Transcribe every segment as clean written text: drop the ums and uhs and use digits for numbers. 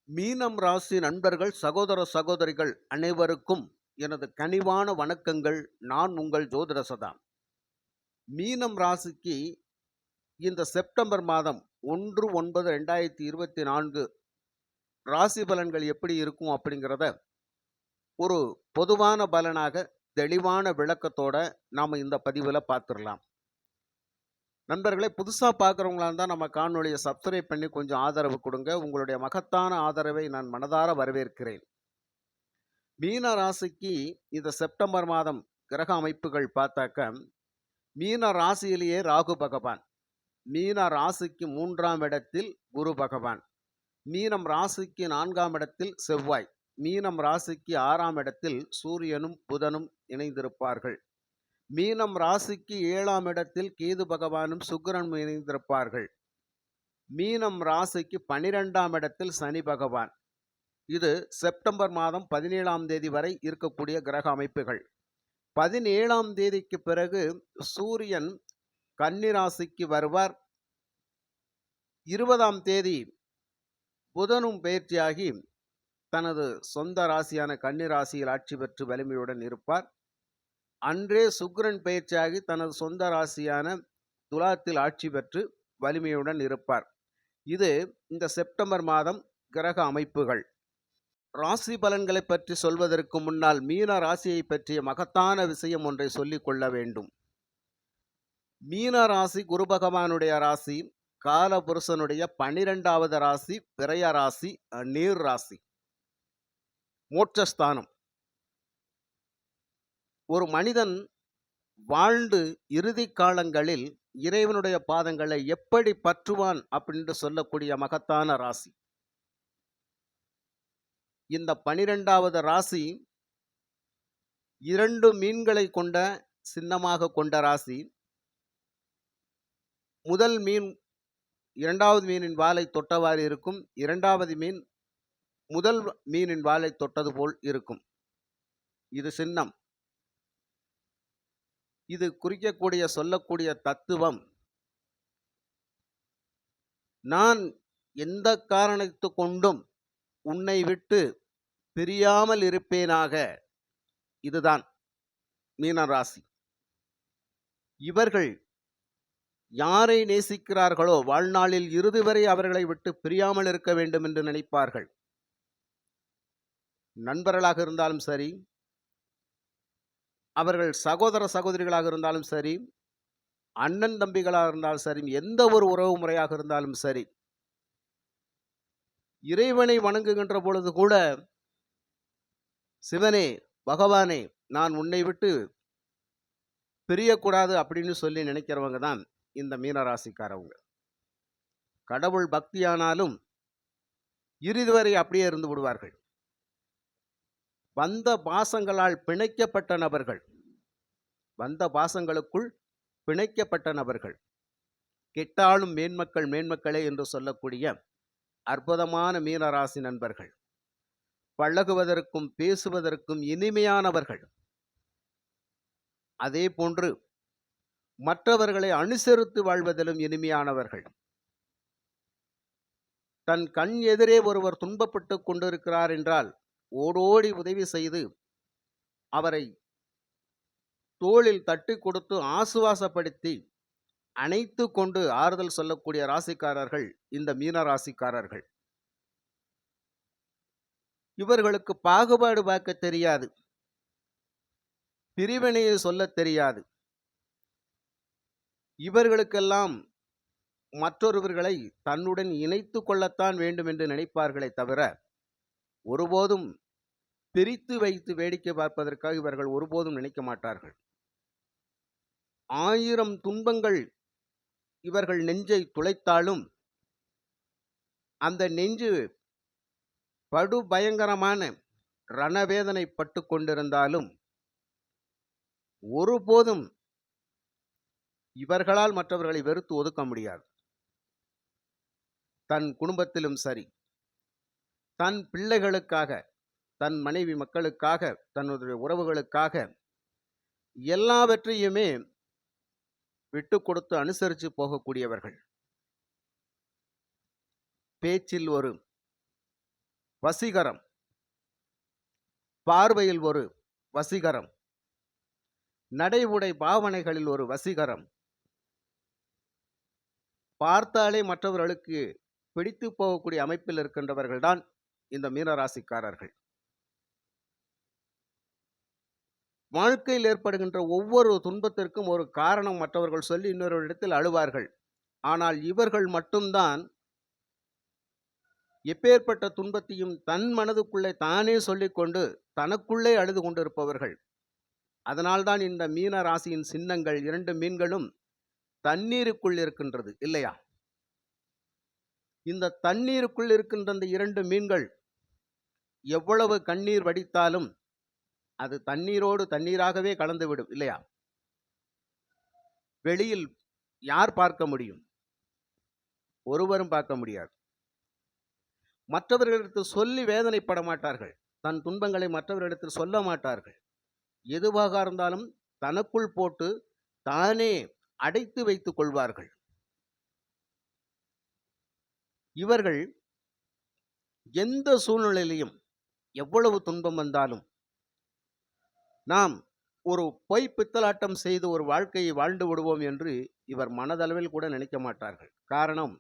மீனம் ராசி நண்பர்கள், சகோதர சகோதரிகள் அனைவருக்கும் எனது கனிவான வணக்கங்கள். நான் உங்கள் ஜோதிட சதா. மீனம் ராசிக்கு இந்த செப்டம்பர் மாதம் 1/9/2024 ராசி பலன்கள் எப்படி இருக்கும் அப்படிங்கிறத ஒரு பொதுவான பலனாக தெளிவான விளக்கத்தோட நாம இந்த பதிவில் பார்த்துடலாம். நண்பர்களே, புதுசாக பார்க்குறவங்களா இருந்தால் நம்ம காணொலியை சப்ஸ்கிரைப் பண்ணி கொஞ்சம் ஆதரவு கொடுங்க. உங்களுடைய மகத்தான ஆதரவை நான் மனதார வரவேற்கிறேன். மீன ராசிக்கு இந்த செப்டம்பர் மாதம் கிரக அமைப்புகள் பார்த்தாக்க, மீன ராசியிலேயே ராகு பகவான், மீன ராசிக்கு 3ஆம் இடத்தில் குரு பகவான், மீனம் ராசிக்கு 4ஆம் இடத்தில் செவ்வாய், மீனம் ராசிக்கு 6ஆம் இடத்தில் சூரியனும் புதனும் இணைந்திருப்பார்கள். மீனம் ராசிக்கு 7ஆம் இடத்தில் கேது பகவானும் சுக்கிரனும் இணைந்திருப்பார்கள். மீனம் ராசிக்கு 12ஆம் இடத்தில் சனி பகவான். இது செப்டம்பர் மாதம் 17ஆம் தேதி வரை இருக்கக்கூடிய கிரக அமைப்புகள். 17ஆம் தேதிக்கு பிறகு சூரியன் கன்னி ராசிக்கு வருவார். 20ஆம் தேதி புதனும் பயிற்சியாகி தனது சொந்த ராசியான கன்னி ராசியில் ஆட்சி பெற்று வலிமையுடன் இருப்பார். அன்றே சுக்கிரன் பயிற்சியாகி தனது சொந்த ராசியான துலாத்தில் ஆட்சி பெற்று வலிமையுடன் இருப்பார். இது இந்த செப்டம்பர் மாதம் கிரக அமைப்புகள். ராசி பலன்களை பற்றி சொல்வதற்கு முன்னால் மீன ராசியை பற்றிய மகத்தான விஷயம் ஒன்றை சொல்லிக் கொள்ள வேண்டும். மீன ராசி குரு பகவானுடைய ராசி, காலபுருஷனுடைய 12வது ராசி, விரய ராசி, நீர் ராசி, மோட்சஸ்தானம். ஒரு மனிதன் வாழ்ந்து இறுதி காலங்களில் இறைவனுடைய பாதங்களை எப்படி பற்றுவான் அப்படின்னு சொல்லக்கூடிய மகத்தான ராசி. இந்த 12வது ராசி 2 மீன்களை கொண்ட சின்னமாக கொண்ட ராசி. முதல் மீன் 2வது மீனின் வாலை தொட்டவாறு இருக்கும். 2வது மீன் முதல் மீனின் வாலை தொட்டது போல் இருக்கும். இது சின்னம். இது குறிக்கக்கூடிய சொல்லக்கூடிய தத்துவம், நான் எந்த காரணத்து கொண்டும் உன்னை விட்டு பிரியாமல் இருப்பேனாக. இதுதான் மீனராசி. இவர்கள் யாரை நேசிக்கிறார்களோ வாழ்நாளில் இறுதி வரை அவர்களை விட்டு பிரியாமல் இருக்க வேண்டும் என்று நினைப்பார்கள். நண்பர்களாக இருந்தாலும் சரி, அவர்கள் சகோதர சகோதரிகளாக இருந்தாலும் சரி, அண்ணன் தம்பிகளாக இருந்தாலும் சரி, எந்த ஒரு உறவு முறையாக இருந்தாலும் சரி, இறைவனை வணங்குகின்ற பொழுது கூட, சிவனே பகவானே நான் உன்னை விட்டு பிரியக்கூடாது அப்படின்னு சொல்லி நினைக்கிறவங்க தான் இந்த மீனராசிக்காரவங்க. கடவுள் பக்தியானாலும் இறுதி வரை அப்படியே இருந்து விடுவார்கள். வந்த பாசங்களால் பிணைக்கப்பட்ட நபர்கள், வந்த பாசங்களுக்குள் பிணைக்கப்பட்ட நபர்கள், கெட்டாலும் மேன்மக்கள் மேன்மக்களே என்று சொல்லக்கூடிய அற்புதமான மீனராசி நண்பர்கள். பழகுவதற்கும் பேசுவதற்கும் இனிமையானவர்கள். அதே போன்று மற்றவர்களை அனுசரித்து வாழ்வதிலும் இனிமையானவர்கள். தன் கண் எதிரே ஒருவர் துன்பப்பட்டு கொண்டிருக்கிறார் என்றால் ஓடோடி உதவி செய்து அவரை தோளில் தட்டி கொடுத்து ஆசுவாசப்படுத்தி அணைத்து கொண்டு ஆறுதல் சொல்லக்கூடிய ராசிக்காரர்கள் இந்த மீன ராசிக்காரர்கள். இவர்களுக்கு பாகுபாடு பார்க்க தெரியாது, பிரிவினையை சொல்ல தெரியாது. இவர்களுக்கெல்லாம் மற்றொருவர்களை தன்னுடன் இணைத்து கொள்ளத்தான் வேண்டும் என்று நினைப்பார்களே தவிர, ஒருபோதும் பிரித்து வைத்து வேடிக்கை பார்ப்பதற்காக இவர்கள் ஒருபோதும் நினைக்க மாட்டார்கள். 1000 துன்பங்கள் இவர்கள் நெஞ்சை துளைத்தாலும், அந்த நெஞ்சு படு பயங்கரமான ரணவேதனை பட்டு கொண்டிருந்தாலும், ஒருபோதும் இவர்களால் மற்றவர்களை வெறுத்து ஒதுக்க முடியாது. தன் குடும்பத்திலும் சரி, தன் பிள்ளைகளுக்காக, தன் மனைவி மக்களுக்காக, தன்னுடைய உறவுகளுக்காக எல்லாவற்றையுமே விட்டு கொடுத்து அனுசரித்து போகக்கூடியவர்கள். பேச்சில் ஒரு வசீகரம், பார்வையில் ஒரு வசீகரம், நடை உடை பாவனைகளில் ஒரு வசீகரம், பார்த்தாலே மற்றவர்களுக்கு பிடித்து போகக்கூடிய அமைப்பில் இருக்கின்றவர்கள்தான் இந்த மீனராசிக்காரர்கள். வாழ்க்கையில் ஏற்படுகின்ற ஒவ்வொரு துன்பத்திற்கும் ஒரு காரணம் மற்றவர்கள் சொல்லி இன்னொரு இடத்தில் அழுவார்கள். ஆனால் இவர்கள் மட்டும்தான் எப்பேற்பட்ட துன்பத்தையும் தன் மனதுக்குள்ளே தானே சொல்லிக்கொண்டு தனக்குள்ளே அழுது கொண்டிருப்பவர்கள். அதனால்தான் இந்த மீன ராசியின் சின்னங்கள் 2 மீன்களும் தண்ணீருக்குள் இருக்கின்றது இல்லையா? இந்த தண்ணீருக்குள் இருக்கின்ற அந்த 2 மீன்கள் எவ்வளவு கண்ணீர் வடித்தாலும் அது தண்ணீரோடு தண்ணீராகவே கலந்துவிடும் இல்லையா? வெளியில் யார் பார்க்க முடியும்? ஒருவரும் பார்க்க முடியாது. மற்றவர்களிடத்தில் சொல்லி வேதனைப்பட மாட்டார்கள். தன் துன்பங்களை மற்றவர்களிடத்தில் சொல்ல மாட்டார்கள். எதுவாக இருந்தாலும் தனக்குள் போட்டு தானே அடைத்து வைத்துக் கொள்வார்கள். இவர்கள் எந்த சூழ்நிலையிலும் எவ்வளவு துன்பம் வந்தாலும் நாம் ஒரு பொய் பித்தலாட்டம் செய்து ஒரு வாழ்க்கையை வாழ்ந்து விடுவோம் என்று இவர் மனதளவில் கூட நினைக்க மாட்டார்கள். காரணம்,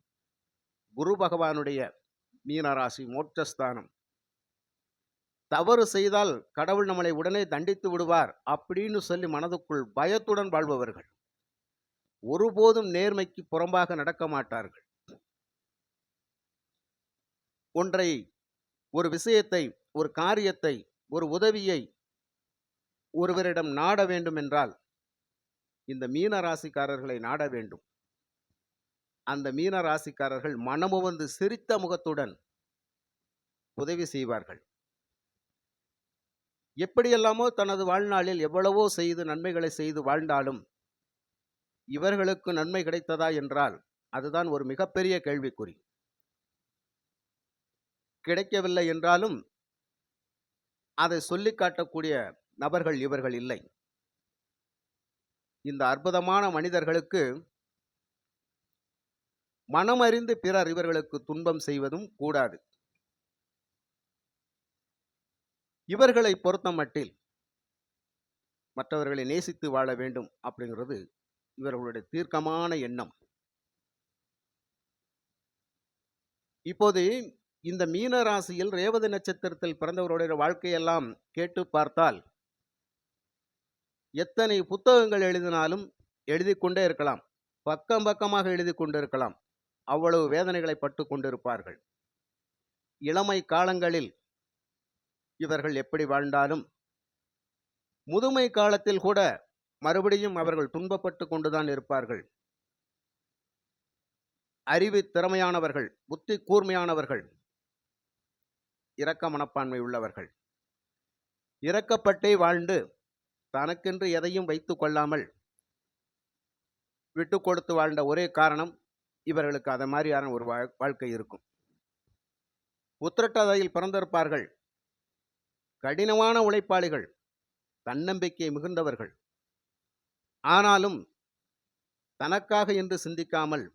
குரு பகவானுடைய மீனராசி மோட்சஸ்தானம். தவறு செய்தால் கடவுள் நம்மளை உடனே தண்டித்து விடுவார் அப்படின்னு சொல்லி மனதுக்குள் பயத்துடன் வாழ்பவர்கள். ஒருபோதும் நேர்மைக்கு புறம்பாக நடக்க மாட்டார்கள். ஒன்றை, ஒரு விஷயத்தை, ஒரு காரியத்தை, ஒரு உதவியை ஒருவரிடம் நாட வேண்டும் என்றால் இந்த மீன ராசிக்காரர்களை நாட வேண்டும். அந்த மீன ராசிக்காரர்கள் மனமுவந்து சிரித்த முகத்துடன் உதவி செய்வார்கள். எப்படியெல்லாமோ தனது வாழ்நாளில் எவ்வளவோ செய்து நன்மைகளை செய்து வாழ்ந்தாலும் இவர்களுக்கு நன்மை கிடைத்ததா என்றால் அதுதான் ஒரு மிகப்பெரிய கேள்விக்குறி. கிடைக்கவில்லை என்றாலும் அதை சொல்லி காட்டக்கூடிய நபர்கள் இவர்கள் இல்லை. இந்த அற்புதமான மனிதர்களுக்கு மனமறிந்து பிறர் இவர்களுக்கு துன்பம் செய்வதும் கூடாது. இவர்களை பொறுத்த மட்டில் மற்றவர்களை நேசித்து வாழ வேண்டும் அப்படிங்கிறது இவர்களுடைய தீர்க்கமான எண்ணம். இப்போது இந்த மீன ராசியில் ரேவதி நட்சத்திரத்தில் பிறந்தவருடைய வாழ்க்கையெல்லாம் கேட்டு பார்த்தால் எத்தனை புத்தகங்கள் எழுதினாலும் எழுதி கொண்டே இருக்கலாம். பக்கம் பக்கமாக எழுதி கொண்டிருக்கலாம். அவ்வளவு வேதனைகளை பட்டு கொண்டிருப்பார்கள். இளமை காலங்களில் இவர்கள் எப்படி வாழ்ந்தாலும் முதுமை காலத்தில் கூட மறுபடியும் அவர்கள் துன்பப்பட்டு கொண்டுதான் இருப்பார்கள். அறிவு திறமையானவர்கள், புத்தி கூர்மையானவர்கள், இரக்க மனப்பான்மை உள்ளவர்கள், இரக்கப்பட்டே வாழ்ந்து தனக்கென்று எதையும் வைத்துக் கொள்ளாமல் விட்டு கொடுத்து வாழ்ந்த ஒரே காரணம் இவர்களுக்கு அதை மாதிரியான ஒரு வாழ்க்கை இருக்கும். உத்திரட்டாதியில் பிறந்திருப்பார்கள். கடினமான உழைப்பாளிகள், தன்னம்பிக்கை மிகுந்தவர்கள். ஆனாலும் தனக்காக என்று சிந்திக்காமல்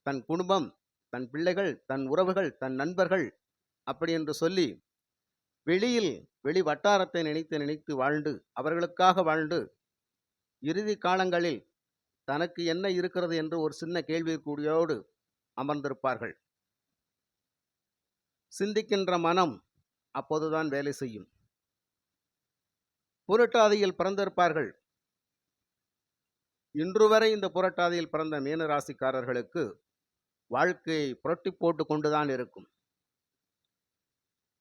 தன் குடும்பம், தன் பிள்ளைகள், தன் உறவுகள், தன் நண்பர்கள் அப்படி என்று சொல்லி வெளி வட்டாரத்தை நினைத்து நினைத்து வாழ்ந்து அவர்களுக்காக வாழ்ந்து இறுதி காலங்களில் தனக்கு என்ன இருக்கிறது என்று ஒரு சின்ன கேள்விக்குறியோடு அமர்ந்திருப்பார்கள். சிந்திக்கின்ற மனம் அப்போதுதான் வேலை செய்யும். புரட்டாதியில் பிறந்திருப்பார்கள். இன்று வரை இந்த புரட்டாதியில் பிறந்த மீனராசிக்காரர்களுக்கு வாழ்க்கையை புரட்டி போட்டு கொண்டுதான் இருக்கும்.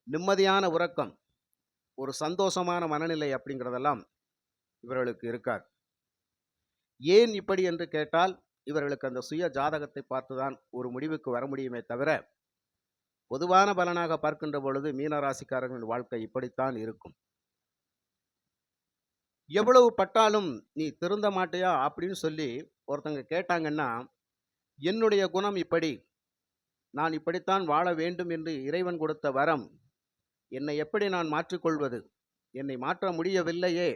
நிம்மதியான உறக்கம், ஒரு சந்தோஷமான மனநிலை அப்படிங்கிறதெல்லாம் இவர்களுக்கு இருக்காது. ஏன் இப்படி என்று கேட்டால் இவர்களுக்கு அந்த சுய ஜாதகத்தை பார்த்துதான் ஒரு முடிவுக்கு வர முடியுமே தவிர பொதுவான பலனாக பார்க்கின்ற பொழுது மீனராசிக்காரர்களின் வாழ்க்கை இப்படித்தான் இருக்கும். எவ்வளவு பட்டாலும் நீ திருந்த மாட்டியா அப்படின்னு சொல்லி ஒருத்தங்க கேட்டாங்கன்னா, என்னுடைய குணம் இப்படி, நான் இப்படித்தான் வாழ வேண்டும் என்று இறைவன் கொடுத்த வரம், என்னை எப்படி நான் மாற்றிக்கொள்வது? என்னை மாற்ற முடியவில்லையே,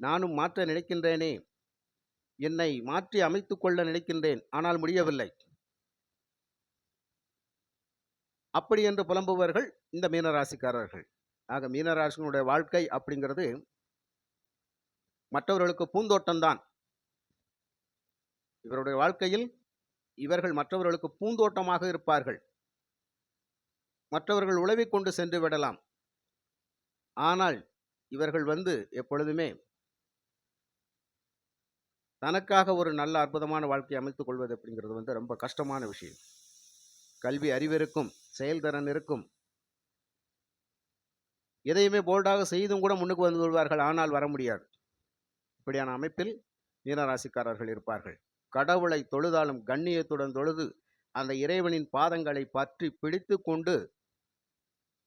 நானும் மாற்ற நினைக்கின்றேனே, என்னை மாற்றி அமைத்து கொள்ள நினைக்கின்றேன், ஆனால் முடியவில்லை. அப்படி என்று புலம்புபவர்கள் இந்த மீனராசிக்காரர்கள். ஆக மீனராசினுடைய வாழ்க்கை அப்படிங்கிறது மற்றவர்களுக்கு பூந்தோட்டம்தான். இவருடைய வாழ்க்கையில் இவர்கள் மற்றவர்களுக்கு பூந்தோட்டமாக இருப்பார்கள். மற்றவர்கள் உழவிக் கொண்டு சென்று விடலாம். ஆனால் இவர்கள் எப்பொழுதுமே தனக்காக ஒரு நல்ல அற்புதமான வாழ்க்கையை அமைத்துக் கொள்வது அப்படிங்கிறது ரொம்ப கஷ்டமான விஷயம். கல்வி அறிவு இருக்கும், செயல்திறன் இருக்கும், எதையுமே போல்டாக செய்தும் கூட முன்னுக்கு வந்து விடுவார்கள். ஆனால் வர முடியாது. இப்படியான அமைப்பில் மீனராசிக்காரர்கள் இருப்பார்கள். கடவுளை தொழுதாலும் கண்ணியத்துடன் தொழுது அந்த இறைவனின் பாதங்களை பற்றி பிடித்து கொண்டு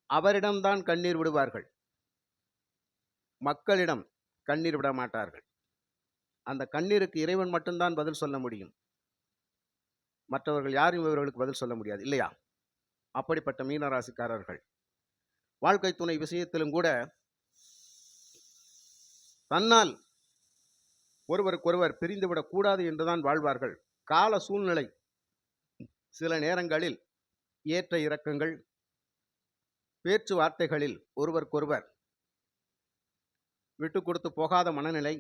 அவரிடம்தான் கண்ணீர் விடுவார்கள். மக்களிடம் கண்ணீர் விட மாட்டார்கள். அந்த கண்ணீருக்கு இறைவன் மட்டும்தான் பதில் சொல்ல முடியும். மற்றவர்கள் யாரும் இவர்களுக்கு பதில் சொல்ல முடியாது, இல்லையா? அப்படிப்பட்ட மீனராசிக்காரர்கள் வாழ்க்கை துணை விஷயத்திலும் கூட தன்னால் ஒருவருக்கொருவர் பிரிந்துவிடக் கூடாது என்றுதான் வாழ்வார்கள். கால சூழ்நிலை சில நேரங்களில் ஏற்ற இறக்கங்கள், பேச்சுவார்த்தைகளில் ஒருவருக்கொருவர் விட்டு கொடுத்து போகாத மனநிலை,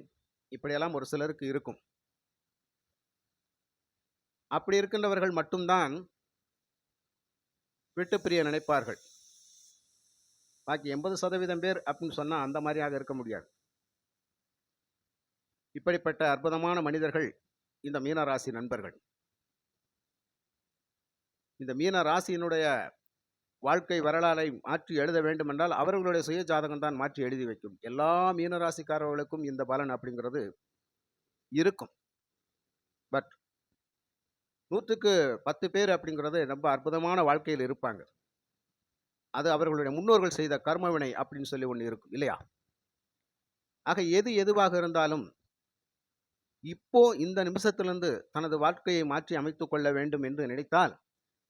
இப்படியெல்லாம் ஒரு சிலருக்கு இருக்கும். அப்படி இருக்கின்றவர்கள் மட்டும்தான் விட்டு பிரிய நினைப்பார்கள். பாக்கி 80% பேர் அப்படின்னு சொன்னா அந்த மாதிரியாக இருக்க முடியாது. இப்படிப்பட்ட அற்புதமான மனிதர்கள் இந்த மீனராசி நண்பர்கள். இந்த மீன ராசியினுடைய வாழ்க்கை வரலாறை மாற்றி எழுத வேண்டும் என்றால் அவர்களுடைய சுய ஜாதகம் தான் மாற்றி எழுதி வைக்கும். எல்லா மீனராசிக்காரர்களுக்கும் இந்த பலன் அப்படிங்கிறது இருக்கும். பட் 100க்கு 10 பேர் அப்படிங்கிறது ரொம்ப அற்புதமான வாழ்க்கையில் இருப்பாங்க. அது அவர்களுடைய முன்னோர்கள் செய்த கர்மவினை அப்படின்னு சொல்லி ஒன்று இருக்கும், இல்லையா? ஆக எது எதுவாக இருந்தாலும் இப்போ இந்த நிமிஷத்திலிருந்து தனது வாழ்க்கையை மாற்றி அமைத்துக் கொள்ள வேண்டும் என்று நினைத்தால்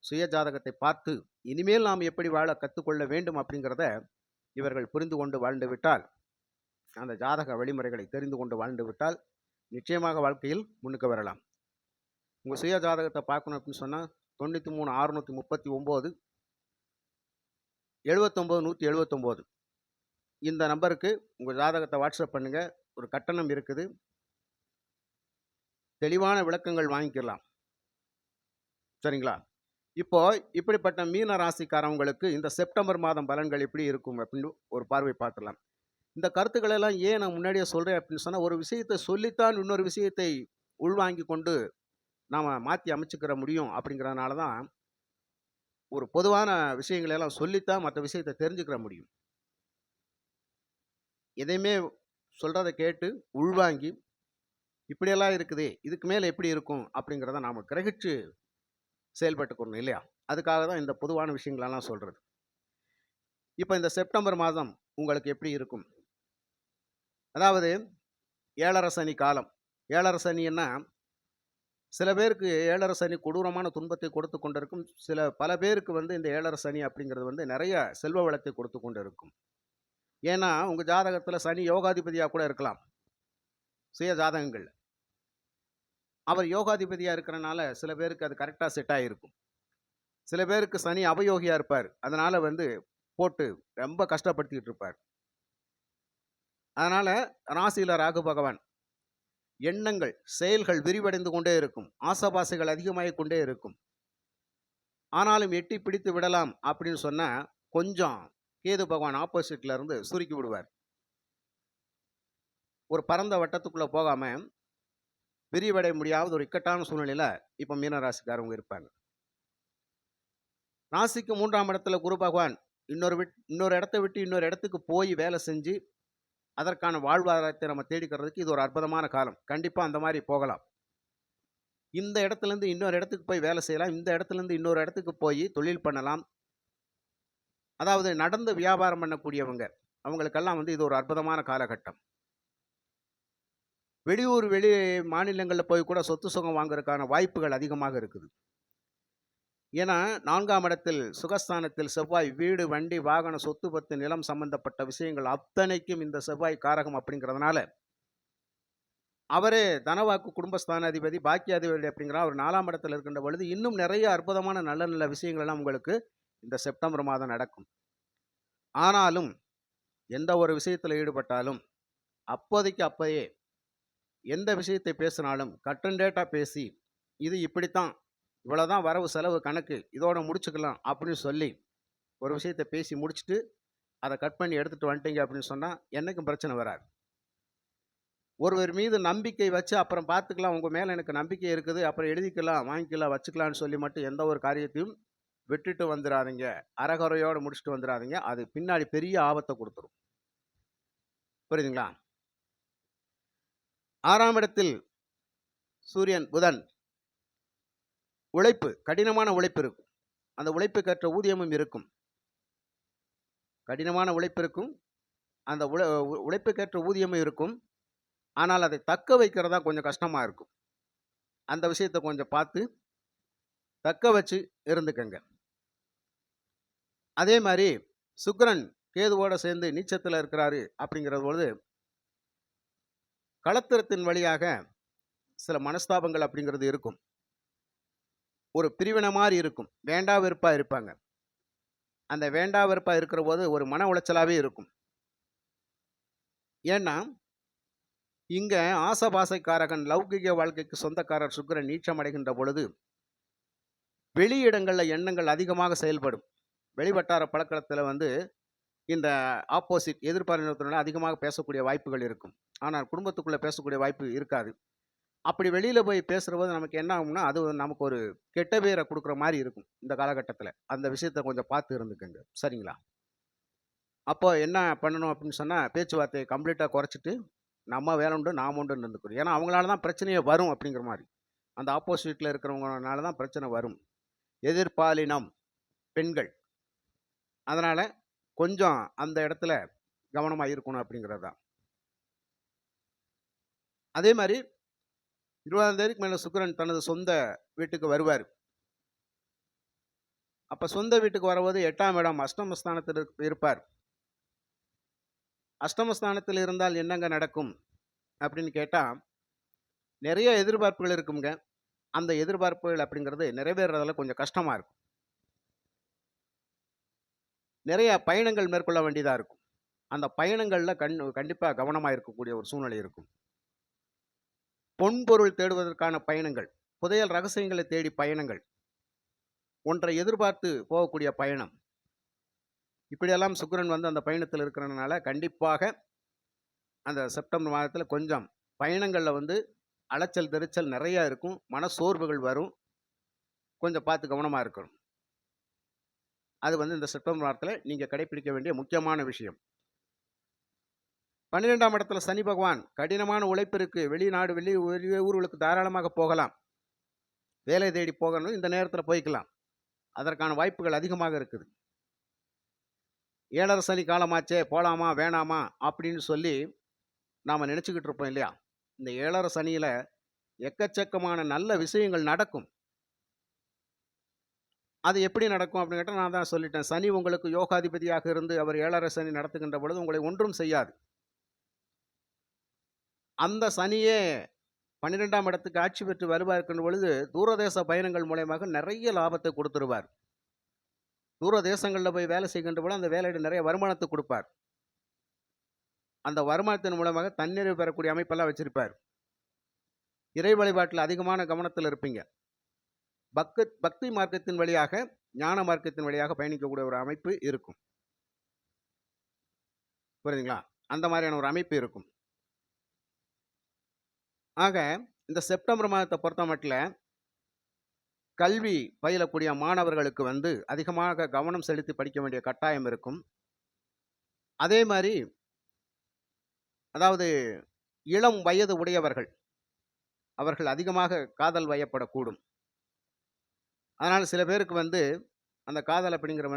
சுய ஜாதகத்தை பார்த்து இனிமேல் நாம் எப்படி வாழ கற்றுக்கொள்ள வேண்டும் அப்படிங்கிறத இவர்கள் புரிந்து கொண்டு வாழ்ந்து விட்டால், அந்த ஜாதக வழிமுறைகளை தெரிந்து கொண்டு வாழ்ந்து விட்டால் நிச்சயமாக வாழ்க்கையில் முன்னுக்கு வரலாம். உங்கள் சுய ஜாதகத்தை பார்க்கணும் அப்படின்னு சொன்னால் 93 639 79 179 இந்த நம்பருக்கு உங்கள் ஜாதகத்தை வாட்ஸ்அப் பண்ணுங்கள். ஒரு கட்டணம் இருக்குது, தெளிவான விளக்கங்கள் வாங்கிக்கலாம். சரிங்களா? இப்போ இப்படிப்பட்ட மீன ராசிக்காரவங்களுக்கு இந்த செப்டம்பர் மாதம் பலன்கள் எப்படி இருக்கும் அப்படின்னு ஒரு பார்வை பார்த்துலாம். இந்த கருத்துக்களை எல்லாம் ஏன் நான் முன்னாடியே சொல்கிறேன் அப்படின்னு சொன்னால், ஒரு விஷயத்தை சொல்லித்தான் இன்னொரு விஷயத்தை உள்வாங்கி கொண்டு நாம் மாற்றி அமைச்சுக்கிற முடியும். அப்படிங்கிறதுனால தான் ஒரு பொதுவான விஷயங்களை எல்லாம் சொல்லித்தான் மற்ற விஷயத்தை தெரிஞ்சுக்கிற முடியும். எதையுமே சொல்கிறத கேட்டு உள்வாங்கி இப்படியெல்லாம் இருக்குதே, இதுக்கு மேலே எப்படி இருக்கும் அப்படிங்கிறத நாம் கிரகிச்சு செயல்பட்டுக்கணும், இல்லையா? அதுக்காக தான் இந்த பொதுவான விஷயங்களெல்லாம் சொல்கிறது. இப்போ இந்த செப்டம்பர் மாதம் உங்களுக்கு எப்படி இருக்கும்? அதாவது 7.5 சனி காலம். 7.5 சனின்னா சில பேருக்கு 7.5 சனி கொடூரமான துன்பத்தை கொடுத்து கொண்டு இருக்கும். பல பேருக்கு இந்த 7.5 சனி அப்படிங்கிறது நிறைய செல்வ வளத்தை கொடுத்து கொண்டு இருக்கும். ஏன்னா உங்கள் ஜாதகத்தில் சனி யோகாதிபதியாக கூட இருக்கலாம். சுய ஜாதகங்கள் அவர் யோகாதிபதியாக இருக்கிறனால சில பேருக்கு அது கரெக்டாக செட் ஆகிருக்கும். சில பேருக்கு சனி அவயோகியாக இருப்பார். அதனால் போட்டு ரொம்ப கஷ்டப்படுத்திக்கிட்டு இருப்பார். அதனால் ராசியில் ராகு பகவான் எண்ணங்கள் செயல்கள் விரிவடைந்து கொண்டே இருக்கும். ஆசபாசைகள் அதிகமாகிக் கொண்டே இருக்கும். ஆனாலும் எட்டி பிடித்து விடலாம் அப்படின்னு சொன்னால் கொஞ்சம் கேது பகவான் ஆப்போசிட்ல இருந்து சுருக்கி விடுவார். ஒரு பரந்த வட்டத்துக்குள்ளே போகாமல் விரிவடைய முடியாத ஒரு இக்கட்டான சூழ்நிலையில் இப்போ மீனராசிக்காரவங்க இருப்பாங்க. ராசிக்கு 3ஆம் இடத்துல குரு பகவான் இன்னொரு இடத்தை விட்டு இன்னொரு இடத்துக்கு போய் வேலை செஞ்சு அதற்கான வாழ்வாதாரத்தை நம்ம தேடிக்கிறதுக்கு இது ஒரு அற்புதமான காலம். கண்டிப்பாக அந்த மாதிரி போகலாம். இந்த இடத்துலேருந்து இன்னொரு இடத்துக்கு போய் வேலை செய்யலாம். இந்த இடத்துலேருந்து இன்னொரு இடத்துக்கு போய் தொழில் பண்ணலாம். அதாவது நடந்து வியாபாரம் பண்ணக்கூடியவங்க அவங்களுக்கெல்லாம் இது ஒரு அற்புதமான காலகட்டம். வெளியூர் வெளி மாநிலங்களில் போய் கூட சொத்து சுகம் வாங்குறதுக்கான வாய்ப்புகள் அதிகமாக இருக்குது. ஏன்னா 4ஆம் இடத்தில் சுகஸ்தானத்தில் செவ்வாய் வீடு வண்டி வாகன சொத்து பத்து நிலம் சம்பந்தப்பட்ட விஷயங்கள் அத்தனைக்கும் இந்த செவ்வாய் காரகம் அப்படிங்கிறதுனால அவரே தனவாக்கு குடும்பஸ்தானாதிபதி பாக்கியாதிபதி அப்படிங்கிற ஒரு 4ஆம் இடத்துல இருக்கின்ற பொழுது இன்னும் நிறைய அற்புதமான நல்ல நல்ல விஷயங்கள் எல்லாம் உங்களுக்கு இந்த செப்டம்பர் மாதம் நடக்கும். ஆனாலும் எந்த ஒரு விஷயத்தில் ஈடுபட்டாலும் அப்போதைக்கு அப்போயே எந்த விஷயத்தை பேசினாலும் கட் அண்ட் டேட்டாக பேசி, இது இப்படித்தான், இவ்வளோதான் வரவு செலவு கணக்கு, இதோட முடிச்சுக்கலாம் அப்படின்னு சொல்லி ஒரு விஷயத்தை பேசி முடிச்சுட்டு அதை கட் பண்ணி எடுத்துகிட்டு வந்துட்டீங்க அப்படின்னு சொன்னால் என்றைக்கும் பிரச்சனை வராது. ஒருவர் மீது நம்பிக்கை வச்சு அப்புறம் பார்த்துக்கலாம், உங்கள் மேலே எனக்கு நம்பிக்கை இருக்குது, அப்புறம் எழுதிக்கலாம், வாங்கிக்கலாம், வச்சுக்கலான்னு சொல்லி மட்டும் எந்த ஒரு காரியத்தையும் விட்டுட்டு வந்துடாதீங்க. அறகுறையோடு முடிச்சுட்டு வந்துடாதீங்க. அது பின்னாடி பெரிய ஆபத்தை கொடுத்துரும். புரியுதுங்களா? 6ஆம் இடத்தில் சூரியன், புதன். உழைப்பு, கடினமான உழைப்பு இருக்கும். அந்த உழைப்புக்கேற்ற ஊதியமும் இருக்கும். கடினமான உழைப்பு இருக்கும், அந்த உழைப்புக்கேற்ற ஊதியமும் இருக்கும். ஆனால் அதை தக்க வைக்கிறதா கொஞ்சம் கஷ்டமாக இருக்கும். அந்த விஷயத்தை கொஞ்சம் பார்த்து தக்க வச்சு இருந்துக்கங்க. அதே மாதிரி சுக்கிரன் கேதுவோட சேர்ந்து நீச்சத்தில் இருக்கிறாரு அப்படிங்கிறது பொழுது களத்திரத்தின் வழியாக சில மனஸ்தாபங்கள் அப்படிங்கிறது இருக்கும். ஒரு பிரிவினை மாதிரி இருக்கும். வேண்டா வெறுப்பாக இருப்பாங்க. அந்த வேண்டா வெறுப்பாக இருக்கிற போது ஒரு மன உளைச்சலாகவே இருக்கும். ஏன்னா இங்கே ஆசபாசைக்காரகன், லௌகிக வாழ்க்கைக்கு சொந்தக்காரர் சுக்கிரன் நீச்சம் அடைகின்ற பொழுது வெளியிடங்களில் எண்ணங்கள் அதிகமாக செயல்படும். வெளிவட்டார பழக்கத்தில் இந்த ஆப்போசிட் எதிர்பார்ப்பினருடன் அதிகமாக பேசக்கூடிய வாய்ப்புகள் இருக்கும். ஆனால் குடும்பத்துக்குள்ளே பேசக்கூடிய வாய்ப்பு இருக்காது. அப்படி வெளியில் போய் பேசுகிற போது நமக்கு என்ன ஆகும்னா, அது நமக்கு ஒரு கெட்ட பேரை கொடுக்குற மாதிரி இருக்கும். இந்த காலகட்டத்தில் அந்த விஷயத்தை கொஞ்சம் பார்த்து இருந்துக்கங்க. சரிங்களா? அப்போ என்ன பண்ணணும் அப்படின்னு சொன்னால், பேச்சுவார்த்தையை கம்ப்ளீட்டாக குறைச்சிட்டு நம்ம வேலை உண்டு நாம் உண்டுன்னு இருந்துக்கணும். ஏன்னா அவங்களால தான் பிரச்சனையே வரும் அப்படிங்கிற மாதிரி. அந்த ஆப்போசிட்டில் இருக்கிறவங்கனால தான் பிரச்சனை வரும். எதிர்பாலினம் பெண்கள், அதனால் கொஞ்சம் அந்த இடத்துல கவனமாக இருக்கணும் அப்படிங்கிறது தான். அதே மாதிரி 20ஆம் தேதிக்கு மேலே சுக்கிரன் தனது சொந்த வீட்டுக்கு வருவார். அப்போ சொந்த வீட்டுக்கு வரும்போது 8ஆம் இடம் அஷ்டமஸ்தானத்தில் இருப்பார். அஷ்டமஸ்தானத்தில் இருந்தால் என்னங்க நடக்கும் அப்படின்னு கேட்டால், நிறைய எதிர்பார்ப்புகள் இருக்குங்க. அந்த எதிர்பார்ப்புகள் அப்படிங்கிறது நிறைவேறதில் கொஞ்சம் கஷ்டமாக இருக்கும். நிறைய பயணங்கள் மேற்கொள்ள வேண்டியதாக இருக்கும். அந்த பயணங்களில் கண்டிப்பாக கவனமாக இருக்கக்கூடிய ஒரு சூழ்நிலை இருக்கும். பொன்பொருள் தேடுவதற்கான பயணங்கள், புதையல் ரகசியங்களை தேடி பயணங்கள், ஒன்றை எதிர்பார்த்து போகக்கூடிய பயணம், இப்படியெல்லாம் சுக்கிரன் அந்த பயணத்தில் இருக்கிறதுனால கண்டிப்பாக அந்த செப்டம்பர் மாதத்தில் கொஞ்சம் பயணங்களில் அலைச்சல் தெரிச்சல் நிறையா இருக்கும். மன சோர்வுகள் வரும். கொஞ்சம் பார்த்து கவனமாக இருக்கணும். அது இந்த செப்டம்பர் மாதத்தில் நீங்கள் கடைபிடிக்க வேண்டிய முக்கியமான விஷயம். 12ஆம் இடத்துல சனி பகவான், கடினமான உழைப்பிற்கு வெளிநாடு வெளி ஊர்களுக்கு தாராளமாக போகலாம். வேலை தேடி போகணும், இந்த நேரத்தில் போய்க்கலாம். அதற்கான வாய்ப்புகள் அதிகமாக இருக்குது. 7.5 சனி காலமாச்சே, போகலாமா வேணாமா அப்படின்னு சொல்லி நாம் நினச்சிக்கிட்டு இருப்போம் இல்லையா? இந்த 7.5 சனியில் எக்கச்சக்கமான நல்ல விஷயங்கள் நடக்கும். அது எப்படி நடக்கும் அப்படின்னு கேட்டால், நான் தான் சொல்லிட்டேன். சனி உங்களுக்கு யோகாதிபதியாக இருந்து அவர் 7.5 சனி நடத்துகின்ற பொழுது உங்களை ஒன்றும் செய்யாது. அந்த சனியே 12ஆம் இடத்துக்கு ஆட்சி பெற்று வருவார் இருக்கின்ற பொழுது தூரதேச பயணங்கள் மூலயமாக நிறைய லாபத்தை கொடுத்துருவார். தூர தேசங்களில் போய் வேலை செய்கின்ற பொழுது அந்த வேலையில் நிறைய வருமானத்தை கொடுப்பார். அந்த வருமானத்தின் மூலமாக தன்னிறைவு பெறக்கூடிய அமைப்பெல்லாம் வச்சிருப்பார். இறை வழிபாட்டில் அதிகமான கவனத்தில் இருப்பீங்க. பக்தி மார்க்கத்தின் வழியாக, ஞான மார்க்கத்தின் வழியாக பயணிக்கக்கூடிய ஒரு அமைப்பு இருக்கும். புரியுதுங்களா? அந்த மாதிரியான ஒரு அமைப்பு இருக்கும். ஆக இந்த செப்டம்பர் மாதத்தை பொறுத்த மட்டும் கல்வி பயிலக்கூடிய மாணவர்களுக்கு அதிகமாக கவனம் செலுத்தி படிக்க வேண்டிய கட்டாயம் இருக்கும். அதே மாதிரி அதாவது இளம் வயது உடையவர்கள், அவர்கள் அதிகமாக காதல் வயப்படக்கூடும். அதனால் சில பேருக்கு அந்த காதல் அப்படிங்கிற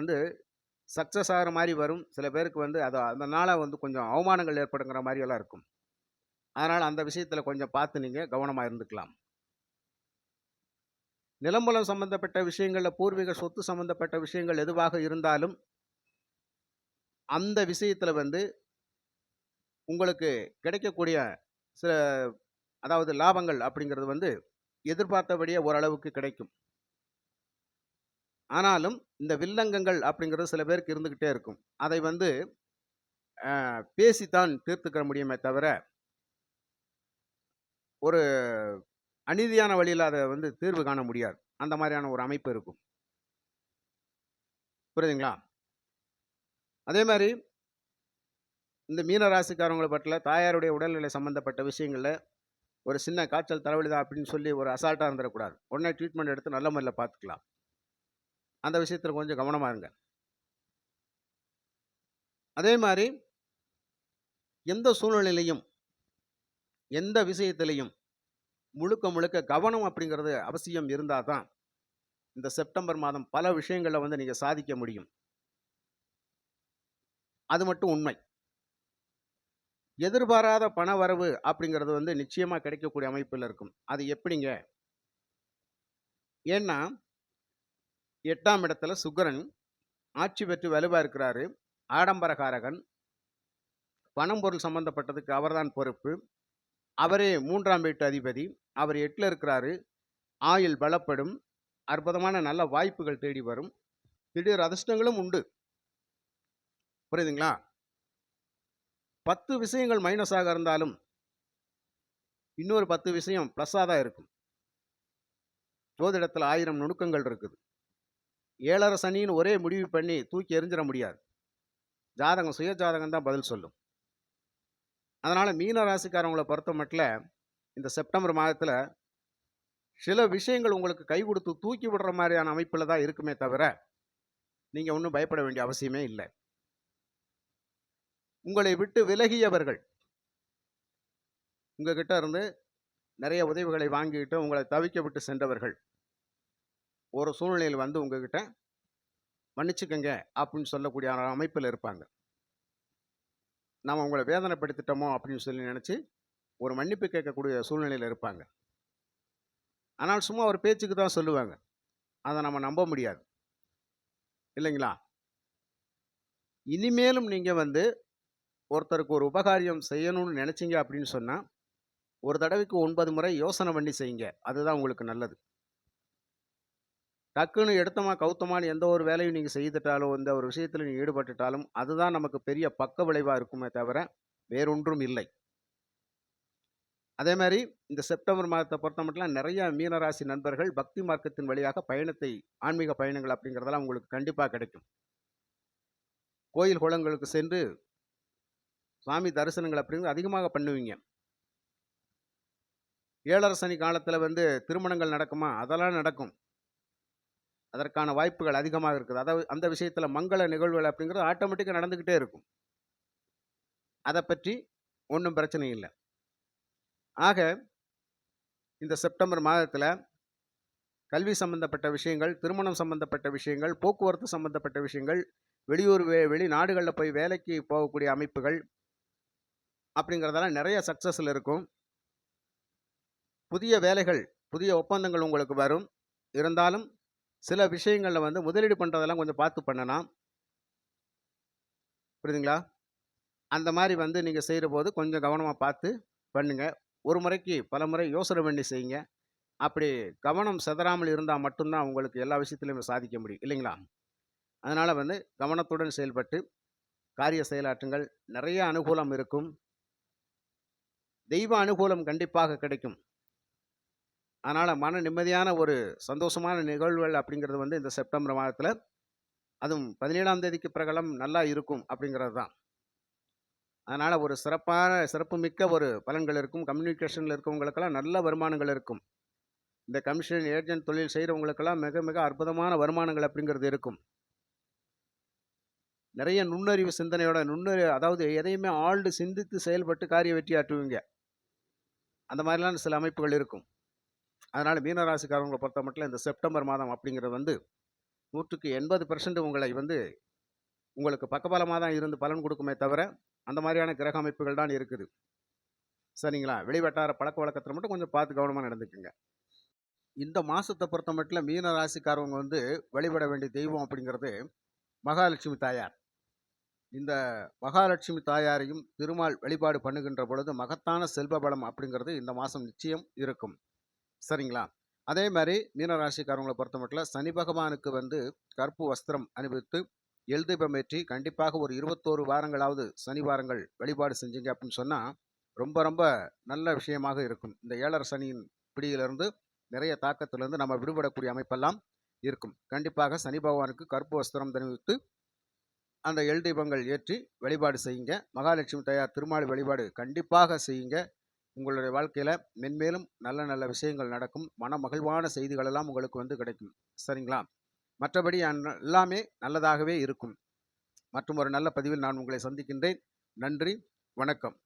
சக்ஸஸ் ஆகிற மாதிரி வரும். சில பேருக்கு அது அதனால் கொஞ்சம் அவமானங்கள் ஏற்படுங்கிற மாதிரியெல்லாம் இருக்கும். அதனால் அந்த விஷயத்தில் கொஞ்சம் பார்த்து நீங்கள் கவனமாக இருந்துக்கலாம். நிலம்பலம் சம்பந்தப்பட்ட விஷயங்களில், பூர்வீக சொத்து சம்பந்தப்பட்ட விஷயங்கள் எதுவாக இருந்தாலும் அந்த விஷயத்தில் உங்களுக்கு கிடைக்கக்கூடிய சில அதாவது லாபங்கள் அப்படிங்கிறது எதிர்பார்த்தபடியே ஓரளவுக்கு கிடைக்கும். ஆனாலும் இந்த வில்லங்கங்கள் அப்படிங்கிறது சில பேருக்கு இருந்துக்கிட்டே இருக்கும். அதை வந்து பேசித்தான் தீர்த்துக்கிற முடியுமே தவிர, ஒரு அநீதியான வழியில அத வந்து தீர்வு காண முடியாது. அந்த மாரியான ஒரு அமைப்பு இருக்கும். புரியுதுங்களா? அதே மாரி இந்த மீன ராசிக்காரங்கள பட்ல தாயாருடைய உடல்நிலை சம்மந்தப்பட்ட விஷயங்கள்ல ஒரு சின்ன காய்ச்சல், தலைவலி தான் அப்படின்னு சொல்லி ஒரு அசால்ட்டா இருந்துறக்கூடாது. உடனே ட்ரீட்மெண்ட் எடுத்து நல்ல முறையில பார்த்துக்கலாம். அந்த விஷயத்துல கொஞ்சம் கவனமா இருங்க. அதே மாரி எந்த சூழ்நிலையிலயும், எந்த விஷயத்திலயும் முழுக்க முழுக்க கவனம் அப்படிங்கிறது அவசியம் இருந்தா தான், இந்த செப்டம்பர் மாதம் பல விஷயங்கள வந்து நீங்க சாதிக்க முடியும். அது மட்டும் உண்மை. எதிர்பாராத பணவரவு அப்படிங்கிறது வந்து நிச்சயமா கிடைக்கக்கூடிய அமைப்புல இருக்கும். அது எப்படிங்க? ஏன்னா 8ஆம் இடத்துல சுக்கிரன் ஆட்சி பெற்று வலுவா இருக்கிறாரு. ஆடம்பரகாரகன். பணம், பொருள் சம்பந்தப்பட்டதுக்கு அவர்தான் பொறுப்பு. அவரே 3ஆம் வீட்டு அதிபதி. அவர் 8ல இருக்கிறாரு. ஆயுள் பலப்படும். அற்புதமான நல்ல வாய்ப்புகள் தேடி வரும். திடீர் அதிர்ஷ்டங்களும் உண்டு. புரியுதுங்களா? 10 விஷயங்கள் மைனஸாக இருந்தாலும், இன்னொரு 10 விஷயம் பிளஸ்ஸா தான் இருக்கும். ஜோதிடத்துல 1000 நுணுக்கங்கள் இருக்குது. 7 சனின்னு ஒரே முடிவு பண்ணி தூக்கி எறிஞ்சிட முடியாது. ஜாதகம், சுய ஜாதகம் தான் பதில் சொல்லும். அதனால மீன ராசிக்காரவங்கள பொறுத்தமட்டில, இந்த செப்டம்பர் மாதத்துல சில விஷயங்கள் உங்களுக்கு கை குடுத்து தூக்கி விடுற மாரியான அமைப்புல தான் இருக்குமே தவிர, நீங்க ஒண்ணும் பயப்பட வேண்டிய அவசியமே இல்ல. உங்களை விட்டு விலகியவர்கள், உங்ககிட்ட இருந்து நெறைய உதவிகளை வாங்கிட்டு உங்கள தவிக்க விட்டு சென்றவர்கள், ஒரு சூழ்நிலையில வந்து உங்ககிட்ட மன்னிச்சுக்கங்க அப்படின்னு சொல்லக்கூடிய அமைப்புல இருப்பாங்க. நாம உங்கள வேதனைப்படுத்திட்டோமோ அப்படின்னு சொல்லி நெனச்சு, ஒரு மன்னிப்பு கேட்கக்கூடிய சூழ்நிலையில இருப்பாங்க. ஆனால் சும்மா ஒரு பேச்சுக்கு தான் சொல்லுவாங்க. அத நம்ம நம்ப முடியாது. இல்லைங்களா? இனிமேலும் நீங்க வந்து ஒருத்தருக்கு ஒரு உபகாரியம் செய்யணும்னு நெனச்சீங்க அப்படின்னு சொன்னா, ஒரு தடவைக்கு 9 முறை யோசனை பண்ணி செய்யுங்க. அதுதான் உங்களுக்கு நல்லது. டக்குன்னு எடுத்தோமா, கவுத்தோமான்னு எந்த ஒரு வேலையும் நீங்க செய்துட்டாலோ, எந்த ஒரு விஷயத்துல நீங்க ஈடுபட்டுட்டாலும், அதுதான் நமக்கு பெரிய பக்க விளைவா இருக்குமே தவிர, வேறொன்றும் இல்லை. அதே மாரி இந்த செப்டம்பர் மாதத்த பொறுத்தமட்டிலும் நெறைய மீனராசி நண்பர்கள் பக்தி மார்க்கத்தின் வழியாக பயணத்தை ஆன்மீக பயணங்கள் அப்படிங்கிறதெல்லாம் உங்களுக்கு கண்டிப்பா கிடைக்கும். கோயில், குளங்களுக்கு சென்று சாமி தரிசனங்கள் அப்படிங்கிறது அதிகமாக பண்ணுவீங்க. 7 சனி காலத்துல வந்து திருமணங்கள் நடக்குமா? அதெல்லாம் நடக்கும். அதற்கான வாய்ப்புகள் அதிகமாக இருக்குது. அதாவது அந்த விஷயத்துல மங்கள நிகழ்வுகள் அப்படிங்கிறது ஆட்டோமேட்டிக்கா நடந்துகிட்டே இருக்கும். அத பற்றி ஒண்ணும் பிரச்சனை இல்ல. ஆக இந்த செப்டம்பர் மாதத்துல கல்வி சம்பந்தப்பட்ட விஷயங்கள், திருமணம் சம்பந்தப்பட்ட விஷயங்கள், போக்குவரத்து சம்பந்தப்பட்ட விஷயங்கள், வெளியூர் வெளிநாடுகள்ல போய் வேலைக்கு போகக்கூடிய அமைப்புகள் அப்படிங்கிறதெல்லாம் நெறைய சக்சஸ்ல இருக்கும். புதிய வேலைகள், புதிய ஒப்பந்தங்கள் உங்களுக்கு வரும். இருந்தாலும் சில விஷயங்கள்ல வந்து முதலீடு பண்றதெல்லாம் கொஞ்சம் பார்த்து பண்ணலாம். புரியுதுங்களா? அந்த மாரி வந்து நீங்க செய்றபோது கொஞ்சம் கவனமா பார்த்து பண்ணுங்க. ஒரு முறைக்கு பலமுறை யோசனை பண்ணி செய்யுங்க. அப்படி கவனம் சிதறாமல் இருந்தா மட்டும் தான் உங்களுக்கு எல்லா விஷயத்திலயும் சாதிக்க முடியும். இல்லைங்களா? அதனால வந்து கவனத்துடன் செயல்பட்டு காரிய செயலாற்றுங்கள். நெறைய அனுகூலம் இருக்கும். தெய்வ அனுகூலம் கண்டிப்பாக கிடைக்கும். அதனால மன நிம்மதியான ஒரு சந்தோஷமான நிகழ்வுகள் அப்படிங்கிறது வந்து இந்த செப்டம்பர் மாதத்துல, அதுவும் 17ஆம் தேதிக்கு பிறகெல்லாம் நல்லா இருக்கும் அப்படிங்கிறது தான். அதனால ஒரு சிறப்புமிக்க ஒரு பலன்கள் இருக்கும். கம்யூனிகேஷன்ல இருக்கவங்களுக்கெல்லாம் நல்ல வருமானங்கள் இருக்கும். இந்த கமிஷன், ஏஜென்ட் தொழில் செய்றவங்களுக்கெல்லாம் மிக மிக அற்புதமான வருமானங்கள் அப்படிங்கிறது இருக்கும். நெறைய நுண்ணறிவு சிந்தனையோட அதாவது எதையுமே ஆழ்ந்து சிந்தித்து செயல்பட்டு காரிய வெற்றி ஆற்றுவீங்க. அந்த மாரிலாம் சில அமைப்புகள் இருக்கும். அதனால மீன ராசிக்காரவங்கள பொறுத்தமட்டிலும் இந்த செப்டம்பர் மாதம் அப்படிங்கிறது வந்து 100க்கு 80% உங்களை வந்து உங்களுக்கு பக்கபலமா தான் இருந்து பலன் குடுக்குமே தவிர, அந்த மாரியான கிரக அமைப்புகள் தான் இருக்குது. சரிங்களா? வெளிவட்டார பழக்கவழக்கத்துல மட்டும் கொஞ்சம் பார்த்து கவனமா நடந்துக்கங்க. இந்த மாசத்த பொறுத்தமட்டிலும் மீன ராசிக்காரவங்க வந்து வழிபட வேண்டிய தெய்வம் அப்படிங்கிறது மகாலட்சுமி தாயார். இந்த மகாலட்சுமி தாயாரையும் திருமால் வழிபாடு பண்ணுகின்ற பொழுது மகத்தான செல்வ பலம் அப்படிங்கிறது இந்த மாசம் நிச்சயம் இருக்கும். சரிங்களா? அதே மாரி மீன ராசிக்காரவங்கள பொறுத்தமட்டில சனி பகவானுக்கு வந்து கருப்பு வஸ்திரம் அணிவித்து, எள் தீபம் ஏற்றி கண்டிப்பாக ஒரு 21 வாரங்களாவது சனி வாரங்கள் வழிபாடு செஞ்சீங்க அப்படின்னு சொன்னா, ரொம்ப ரொம்ப நல்ல விஷயமாக இருக்கும். இந்த 7 சனியின் பிடியிலிருந்து, நிறைய தாக்கத்திலிருந்து நம்ம விடுபடக்கூடிய அமைப்பெல்லாம் இருக்கும். கண்டிப்பாக சனி பகவானுக்கு கருப்பு வஸ்திரம் தணிவித்து, அந்த எள் தீபங்கள் ஏற்றி வழிபாடு செய்யுங்க. மகாலட்சுமி தாயார் திருமால் வழிபாடு கண்டிப்பாக செய்யுங்க. உங்களுடைய வாழ்க்கையில மென்மேலும் நல்ல நல்ல விஷயங்கள் நடக்கும். மன மகிழ்வான செய்திகள் எல்லாம் உங்களுக்கு வந்து கிடைக்கும். சரிங்களா? மற்றபடி எல்லாமே நல்லதாகவே இருக்கும். மற்றும் ஒரு நல்ல பதிவில் நான் உங்களை சந்திக்கின்றேன். நன்றி, வணக்கம்.